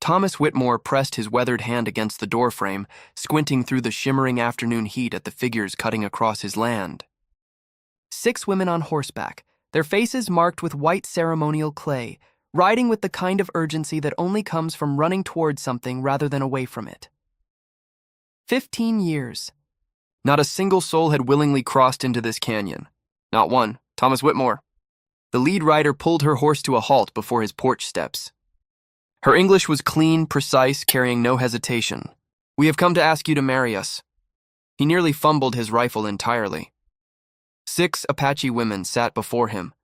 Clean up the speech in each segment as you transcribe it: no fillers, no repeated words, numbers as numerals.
Thomas Whitmore pressed his weathered hand against the doorframe, squinting through the shimmering afternoon heat at the figures cutting across his land. 6 women on horseback, their faces marked with white ceremonial clay, riding with the kind of urgency that only comes from running towards something rather than away from it. 15 years. Not a single soul had willingly crossed into this canyon. Not one. Thomas Whitmore. The lead rider pulled her horse to a halt before his porch steps. Her English was clean, precise, carrying no hesitation. "We have come to ask you to marry us." He nearly fumbled his rifle entirely. 6 Apache women sat before him,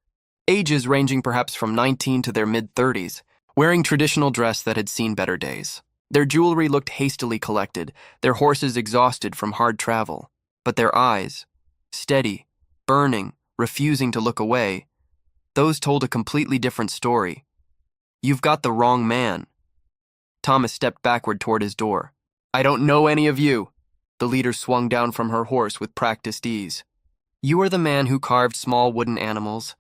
ages ranging perhaps from 19 to their mid-30s, wearing traditional dress that had seen better days. Their jewelry looked hastily collected, their horses exhausted from hard travel, but their eyes, steady, burning, refusing to look away, those told a completely different story. "You've got the wrong man." Thomas stepped backward toward his door. "I don't know any of you." The leader swung down from her horse with practiced ease. "You are the man who carved small wooden animals,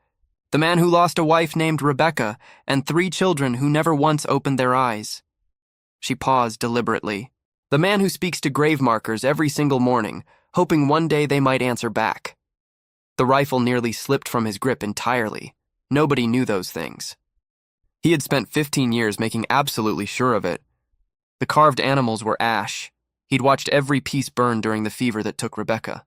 the man who lost a wife named Rebecca and 3 children who never once opened their eyes." She paused deliberately. "The man who speaks to grave markers every single morning, hoping one day they might answer back." The rifle nearly slipped from his grip entirely. Nobody knew those things. He had spent 15 years making absolutely sure of it. The carved animals were ash. He'd watched every piece burn during the fever that took Rebecca.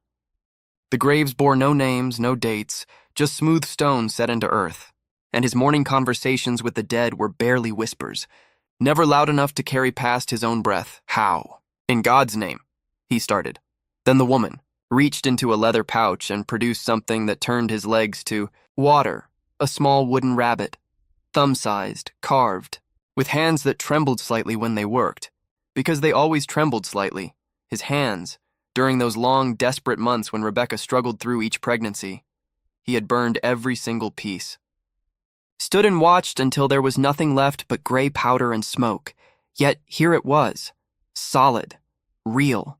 The graves bore no names, no dates, just smooth stones set into earth, and his morning conversations with the dead were barely whispers, never loud enough to carry past his own breath. "How? In God's name," he started. Then the woman reached into a leather pouch and produced something that turned his legs to water, a small wooden rabbit, thumb-sized, carved, with hands that trembled slightly when they worked, because they always trembled slightly. His hands, during those long, desperate months when Rebecca struggled through each pregnancy. He had burned every single piece. Stood and watched until there was nothing left but gray powder and smoke. Yet here it was, solid, real,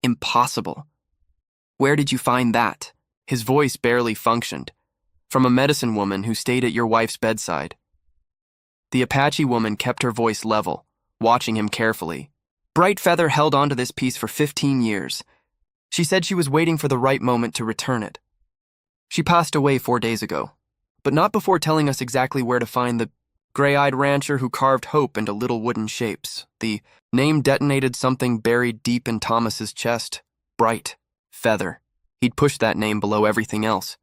impossible. "Where did you find that?" His voice barely functioned. "From a medicine woman who stayed at your wife's bedside." The Apache woman kept her voice level, watching him carefully. "Bright Feather held onto this piece for 15 years. She said she was waiting for the right moment to return it. She passed away 4 days ago, but not before telling us exactly where to find the gray-eyed rancher who carved hope into little wooden shapes. The name detonated something buried deep in Thomas's chest. Bright Feather. He'd pushed that name below everything else.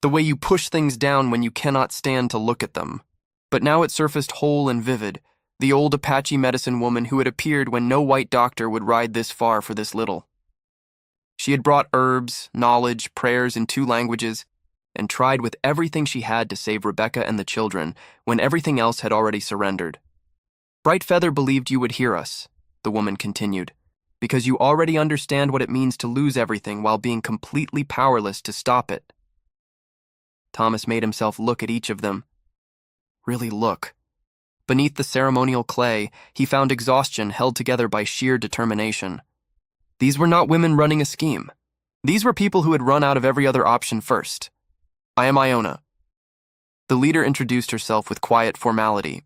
The way you push things down when you cannot stand to look at them. But now it surfaced whole and vivid, the old Apache medicine woman who had appeared when no white doctor would ride this far for this little. She had brought herbs, knowledge, prayers in 2 languages, and tried with everything she had to save Rebecca and the children when everything else had already surrendered. "Bright Feather believed you would hear us," the woman continued, "because you already understand what it means to lose everything while being completely powerless to stop it." Thomas made himself look at each of them. Really look. Beneath the ceremonial clay, he found exhaustion held together by sheer determination. These were not women running a scheme. These were people who had run out of every other option first. "I am Iona." The leader introduced herself with quiet formality.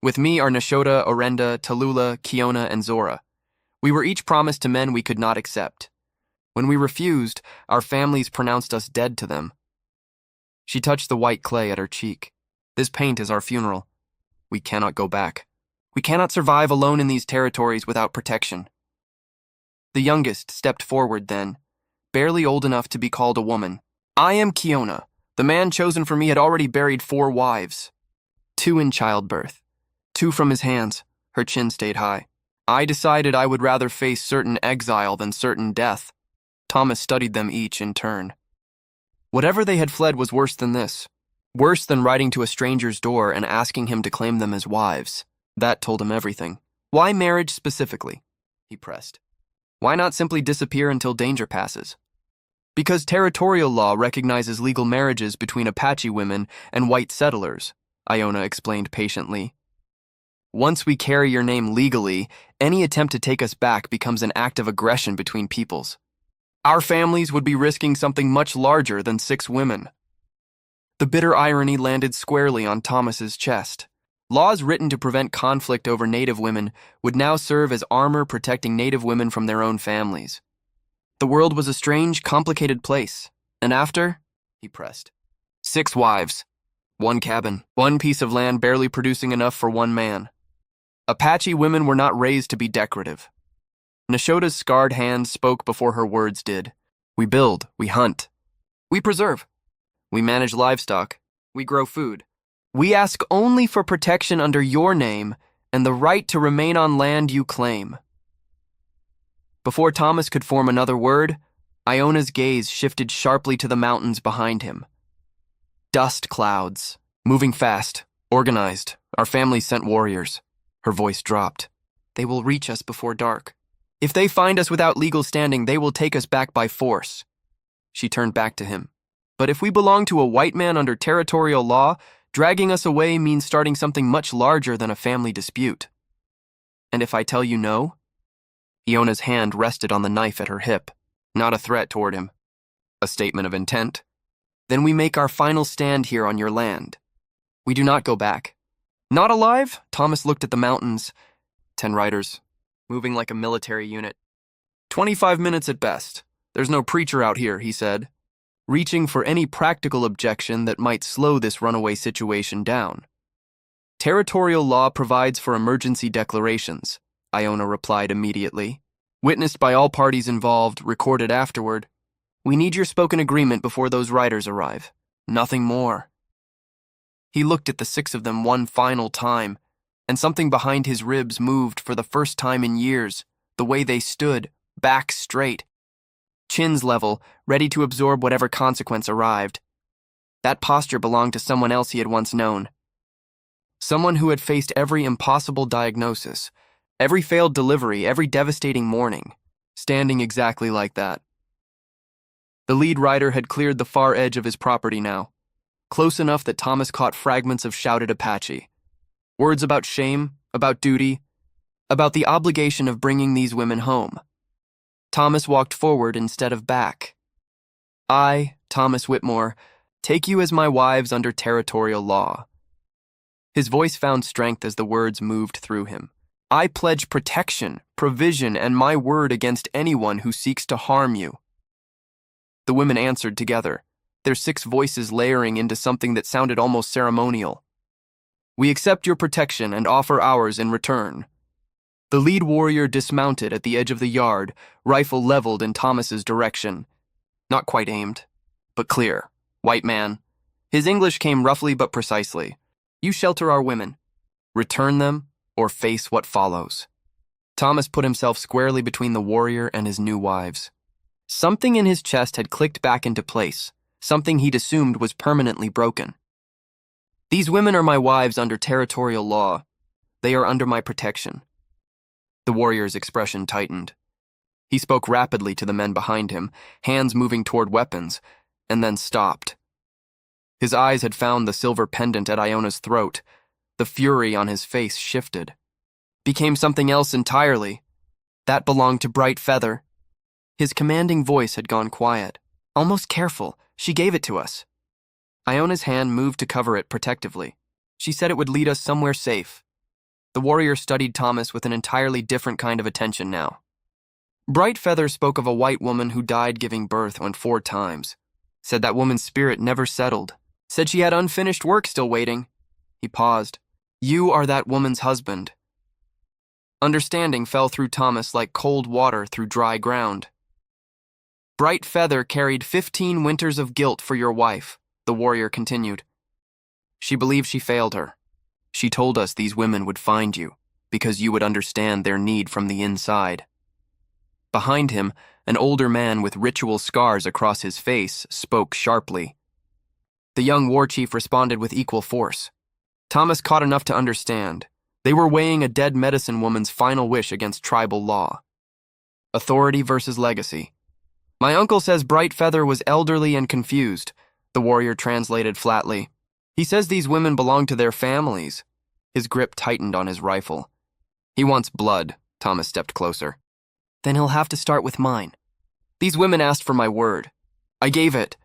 "With me are Nashota, Orenda, Tallulah, Kiona, and Zora. We were each promised to men we could not accept. When we refused, our families pronounced us dead to them." She touched the white clay at her cheek. "This paint is our funeral. We cannot go back. We cannot survive alone in these territories without protection." The youngest stepped forward then, barely old enough to be called a woman. "I am Kiona. The man chosen for me had already buried 4 wives. 2 in childbirth. 2 from his hands." Her chin stayed high. "I decided I would rather face certain exile than certain death." Thomas studied them each in turn. Whatever they had fled was worse than this. Worse than riding to a stranger's door and asking him to claim them as wives. That told him everything. "Why marriage specifically?" he pressed. "Why not simply disappear until danger passes?" "Because territorial law recognizes legal marriages between Apache women and white settlers," Iona explained patiently. "Once we carry your name legally, any attempt to take us back becomes an act of aggression between peoples. Our families would be risking something much larger than 6 women." The bitter irony landed squarely on Thomas's chest. Laws written to prevent conflict over Native women would now serve as armor protecting Native women from their own families. The world was a strange, complicated place. And after, he pressed. 6 wives, 1 cabin, 1 piece of land barely producing enough for 1 man. Apache women were not raised to be decorative. Nashoda's scarred hand spoke before her words did. We build, we hunt, we preserve, we manage livestock, we grow food. We ask only for protection under your name and the right to remain on land you claim. Before Thomas could form another word, Iona's gaze shifted sharply to the mountains behind him. Dust clouds, moving fast, organized. Our family sent warriors. Her voice dropped. They will reach us before dark. If they find us without legal standing, they will take us back by force. She turned back to him. But if we belong to a white man under territorial law, dragging us away means starting something much larger than a family dispute. And if I tell you no? Iona's hand rested on the knife at her hip, not a threat toward him. A statement of intent. Then we make our final stand here on your land. We do not go back. Not alive? Thomas looked at the mountains. 10 riders, moving like a military unit. 25 minutes at best. There's no preacher out here, he said, reaching for any practical objection that might slow this runaway situation down. Territorial law provides for emergency declarations, Iona replied immediately. Witnessed by all parties involved, recorded afterward. We need your spoken agreement before those riders arrive. Nothing more. He looked at the 6 of them one final time, and something behind his ribs moved for the first time in years, the way they stood, back straight, chins level, ready to absorb whatever consequence arrived. That posture belonged to someone else he had once known. Someone who had faced every impossible diagnosis, every failed delivery, every devastating morning, standing exactly like that. The lead rider had cleared the far edge of his property now, close enough that Thomas caught fragments of shouted Apache. Words about shame, about duty, about the obligation of bringing these women home. Thomas walked forward instead of back. I, Thomas Whitmore, take you as my wives under territorial law. His voice found strength as the words moved through him. I pledge protection, provision, and my word against anyone who seeks to harm you. The women answered together, their 6 voices layering into something that sounded almost ceremonial. We accept your protection and offer ours in return. The lead warrior dismounted at the edge of the yard, rifle leveled in Thomas's direction. Not quite aimed, but clear. White man. His English came roughly but precisely. You shelter our women. Return them or face what follows. Thomas put himself squarely between the warrior and his new wives. Something in his chest had clicked back into place, something he'd assumed was permanently broken. These women are my wives under territorial law. They are under my protection. The warrior's expression tightened. He spoke rapidly to the men behind him, hands moving toward weapons, and then stopped. His eyes had found the silver pendant at Iona's throat. The fury on his face shifted. Became something else entirely. That belonged to Bright Feather. His commanding voice had gone quiet, almost careful. She gave it to us. Iona's hand moved to cover it protectively. She said it would lead us somewhere safe. The warrior studied Thomas with an entirely different kind of attention now. Bright Feather spoke of a white woman who died giving birth 4 times. Said that woman's spirit never settled. Said she had unfinished work still waiting. He paused. You are that woman's husband. Understanding fell through Thomas like cold water through dry ground. Bright Feather carried 15 winters of guilt for your wife, the warrior continued. She believed she failed her. She told us these women would find you, because you would understand their need from the inside. Behind him, an older man with ritual scars across his face spoke sharply. The young war chief responded with equal force. Thomas caught enough to understand. They were weighing a dead medicine woman's final wish against tribal law. Authority versus legacy. My uncle says Bright Feather was elderly and confused, the warrior translated flatly. He says these women belong to their families. His grip tightened on his rifle. He wants blood. Thomas stepped closer. Then he'll have to start with mine. These women asked for my word. I gave it.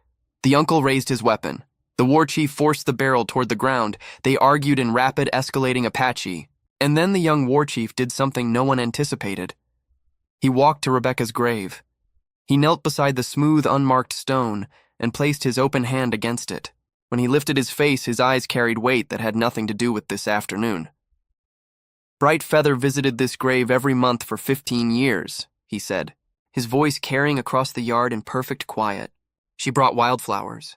The uncle raised his weapon. The war chief forced the barrel toward the ground. They argued in rapid, escalating Apache. And then the young war chief did something no one anticipated. He walked to Rebecca's grave. He knelt beside the smooth, unmarked stone and placed his open hand against it. When he lifted his face, his eyes carried weight that had nothing to do with this afternoon. Bright Feather visited this grave every month for 15 years, he said, his voice carrying across the yard in perfect quiet. She brought wildflowers.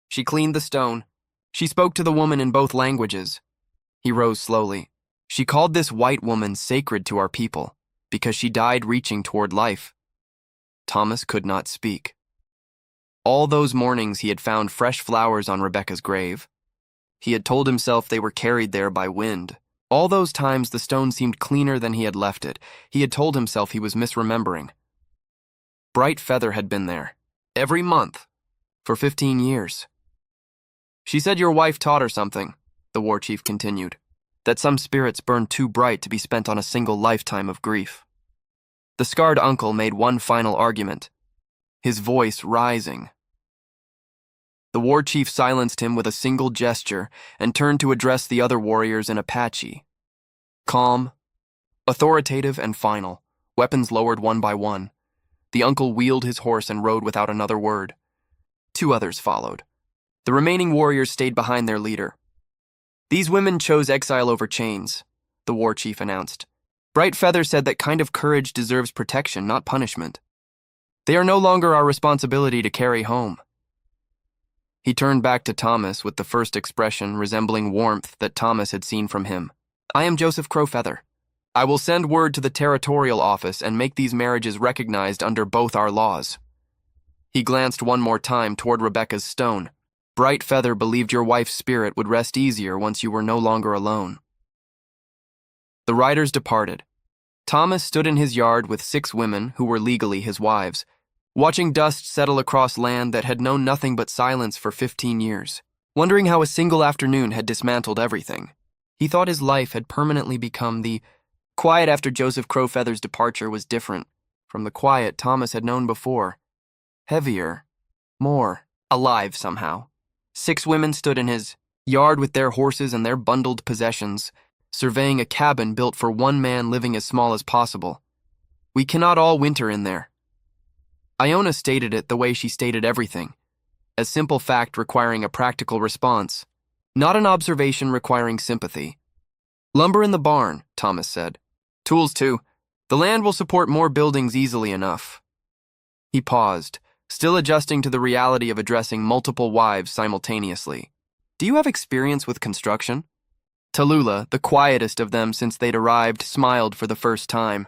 She cleaned the stone. She spoke to the woman in both languages. He rose slowly. She called this white woman sacred to our people because she died reaching toward life. Thomas could not speak. All those mornings he had found fresh flowers on Rebecca's grave. He had told himself they were carried there by wind. All those times the stone seemed cleaner than he had left it. He had told himself he was misremembering. Bright Feather had been there, every month, for 15 years. She said your wife taught her something, the war chief continued, that some spirits burn too bright to be spent on a single lifetime of grief. The scarred uncle made one final argument, his voice rising. The war chief silenced him with a single gesture and turned to address the other warriors in Apache. Calm, authoritative, and final, weapons lowered one by one. The uncle wheeled his horse and rode without another word. 2 others followed. The remaining warriors stayed behind their leader. These women chose exile over chains, the war chief announced. Bright Feather said that kind of courage deserves protection, not punishment. They are no longer our responsibility to carry home. He turned back to Thomas with the first expression resembling warmth that Thomas had seen from him. I am Joseph Crowfeather. I will send word to the territorial office and make these marriages recognized under both our laws. He glanced one more time toward Rebecca's stone. Bright Feather believed your wife's spirit would rest easier once you were no longer alone. The riders departed. Thomas stood in his yard with 6 women who were legally his wives, watching dust settle across land that had known nothing but silence for 15 years, wondering how a single afternoon had dismantled everything. He thought his life had permanently become the quiet after Joseph Crowfeather's departure was different from the quiet Thomas had known before. Heavier, more alive somehow. 6 women stood in his yard with their horses and their bundled possessions, surveying a cabin built for one man living as small as possible. We cannot all winter in there. Iona stated it the way she stated everything, a simple fact requiring a practical response, not an observation requiring sympathy. Lumber in the barn, Thomas said. Tools too. The land will support more buildings easily enough. He paused, still adjusting to the reality of addressing multiple wives simultaneously. Do you have experience with construction? Tallulah, the quietest of them since they'd arrived, smiled for the first time.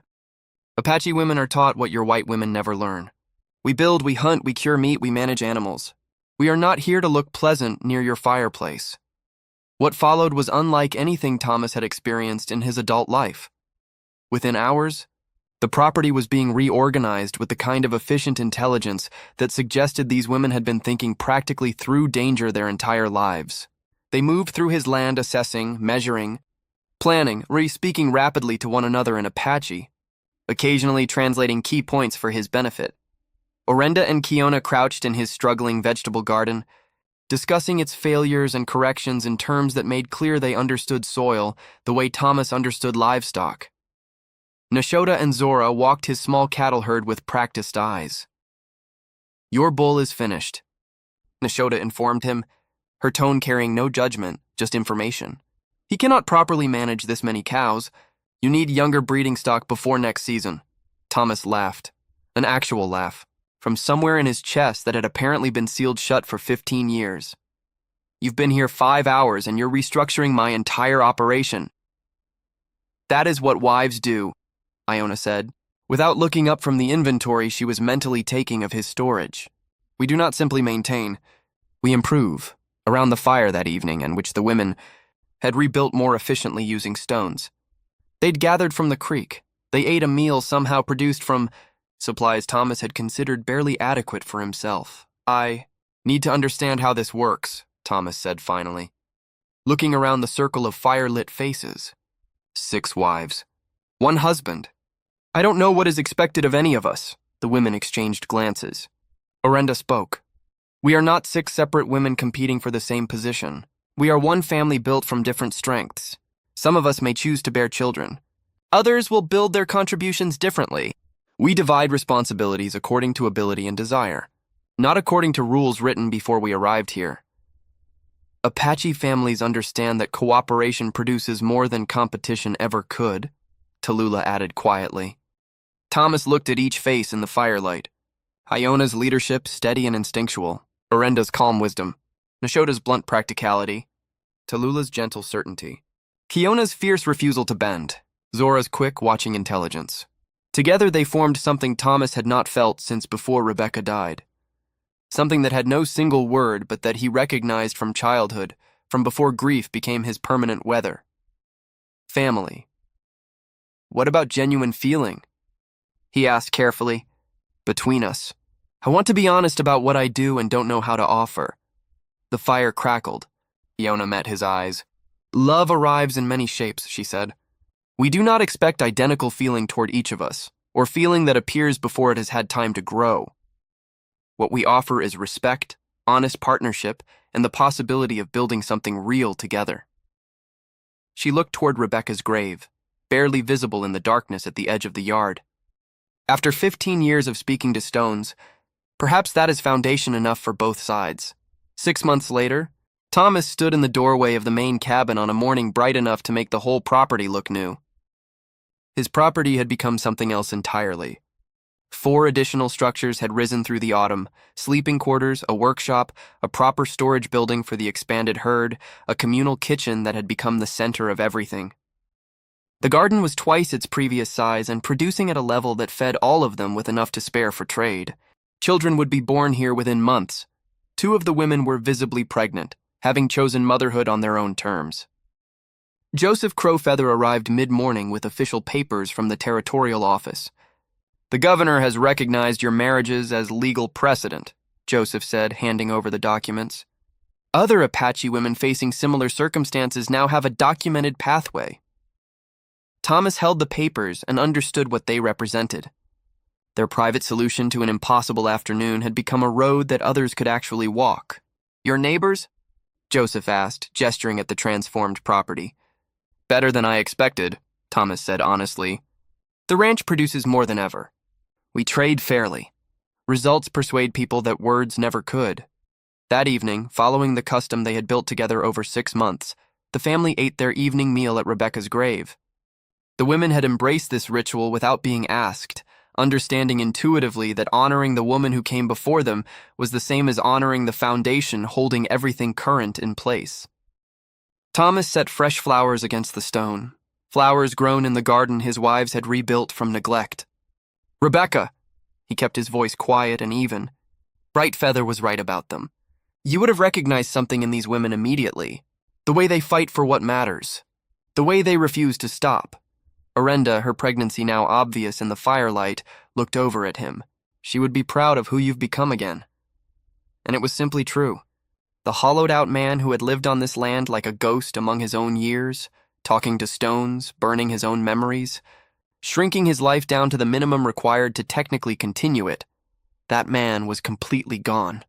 Apache women are taught what your white women never learn. We build, we hunt, we cure meat, we manage animals. We are not here to look pleasant near your fireplace. What followed was unlike anything Thomas had experienced in his adult life. Within hours, the property was being reorganized with the kind of efficient intelligence that suggested these women had been thinking practically through danger their entire lives. They moved through his land assessing, measuring, planning, speaking rapidly to one another in Apache, occasionally translating key points for his benefit. Orenda and Kiona crouched in his struggling vegetable garden, discussing its failures and corrections in terms that made clear they understood soil the way Thomas understood livestock. Nashoda and Zora walked his small cattle herd with practiced eyes. Your bull is finished, Nashoda informed him, her tone carrying no judgment, just information. He cannot properly manage this many cows. You need younger breeding stock before next season. Thomas laughed, an actual laugh, from somewhere in his chest that had apparently been sealed shut for 15 years. You've been here 5 hours and you're restructuring my entire operation. That is what wives do, Iona said, without looking up from the inventory she was mentally taking of his storage. We do not simply maintain, we improve. Around the fire that evening, in which the women had rebuilt more efficiently using stones. They'd gathered from the creek. They ate a meal somehow produced from supplies Thomas had considered barely adequate for himself. I need to understand how this works, Thomas said finally, looking around the circle of fire-lit faces. 6 wives. 1 husband. I don't know what is expected of any of us. The women exchanged glances. Orenda spoke. We are not 6 separate women competing for the same position. We are one family built from different strengths. Some of us may choose to bear children. Others will build their contributions differently. We divide responsibilities according to ability and desire, not according to rules written before we arrived here. Apache families understand that cooperation produces more than competition ever could, Tallulah added quietly. Thomas looked at each face in the firelight. Iona's leadership, steady and instinctual. Orenda's calm wisdom. Nashoda's blunt practicality. Tallulah's gentle certainty. Kiona's fierce refusal to bend. Zora's quick, watching intelligence. Together they formed something Thomas had not felt since before Rebecca died. Something that had no single word but that he recognized from childhood, from before grief became his permanent weather. Family. What about genuine feeling? He asked carefully. Between us. I want to be honest about what I do and don't know how to offer. The fire crackled. Iona met his eyes. Love arrives in many shapes, she said. We do not expect identical feeling toward each of us, or feeling that appears before it has had time to grow. What we offer is respect, honest partnership, and the possibility of building something real together. She looked toward Rebecca's grave, barely visible in the darkness at the edge of the yard. After 15 years of speaking to stones, perhaps that is foundation enough for both sides. 6 months later, Thomas stood in the doorway of the main cabin on a morning bright enough to make the whole property look new. His property had become something else entirely. 4 additional structures had risen through the autumn: sleeping quarters, a workshop, a proper storage building for the expanded herd, a communal kitchen that had become the center of everything. The garden was twice its previous size and producing at a level that fed all of them with enough to spare for trade. Children would be born here within months. 2 of the women were visibly pregnant, having chosen motherhood on their own terms. Joseph Crowfeather arrived mid-morning with official papers from the territorial office. The governor has recognized your marriages as legal precedent, Joseph said, handing over the documents. Other Apache women facing similar circumstances now have a documented pathway. Thomas held the papers and understood what they represented. Their private solution to an impossible afternoon had become a road that others could actually walk. Your neighbors? Joseph asked, gesturing at the transformed property. Better than I expected, Thomas said honestly. The ranch produces more than ever. We trade fairly. Results persuade people that words never could. That evening, following the custom they had built together over 6 months, the family ate their evening meal at Rebecca's grave. The women had embraced this ritual without being asked, understanding intuitively that honoring the woman who came before them was the same as honoring the foundation holding everything current in place. Thomas set fresh flowers against the stone, flowers grown in the garden his wives had rebuilt from neglect. Rebecca, he kept his voice quiet and even. Brightfeather was right about them. You would have recognized something in these women immediately. The way they fight for what matters. The way they refuse to stop. Orenda, her pregnancy now obvious in the firelight, looked over at him. She would be proud of who you've become again. And it was simply true. The hollowed-out man who had lived on this land like a ghost among his own years, talking to stones, burning his own memories, shrinking his life down to the minimum required to technically continue it, that man was completely gone.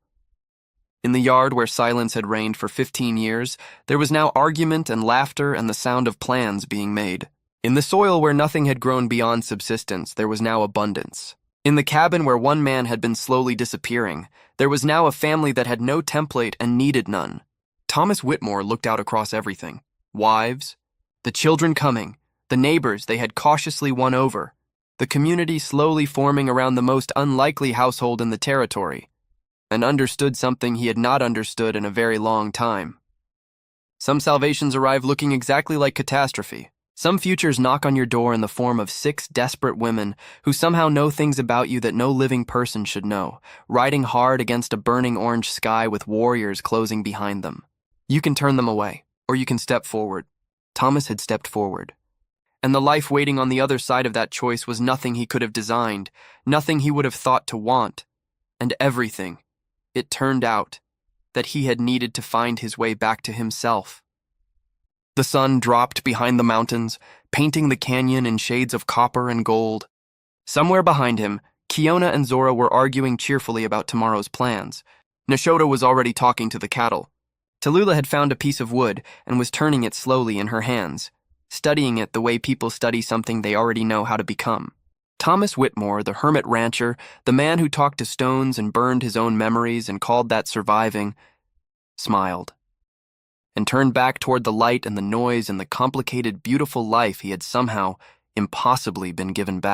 In the yard where silence had reigned for 15 years, there was now argument and laughter and the sound of plans being made. In the soil where nothing had grown beyond subsistence, there was now abundance. In the cabin where one man had been slowly disappearing, there was now a family that had no template and needed none. Thomas Whitmore looked out across everything. Wives, the children coming, the neighbors they had cautiously won over, the community slowly forming around the most unlikely household in the territory, and understood something he had not understood in a very long time. Some salvations arrive looking exactly like catastrophe. Some futures knock on your door in the form of 6 desperate women who somehow know things about you that no living person should know, riding hard against a burning orange sky with warriors closing behind them. You can turn them away, or you can step forward. Thomas had stepped forward. And the life waiting on the other side of that choice was nothing he could have designed, nothing he would have thought to want, and everything, it turned out, that he had needed to find his way back to himself. The sun dropped behind the mountains, painting the canyon in shades of copper and gold. Somewhere behind him, Kiona and Zora were arguing cheerfully about tomorrow's plans. Nashota was already talking to the cattle. Tallulah had found a piece of wood and was turning it slowly in her hands, studying it the way people study something they already know how to become. Thomas Whitmore, the hermit rancher, the man who talked to stones and burned his own memories and called that surviving, smiled and turned back toward the light and the noise and the complicated, beautiful life he had somehow, impossibly been given back.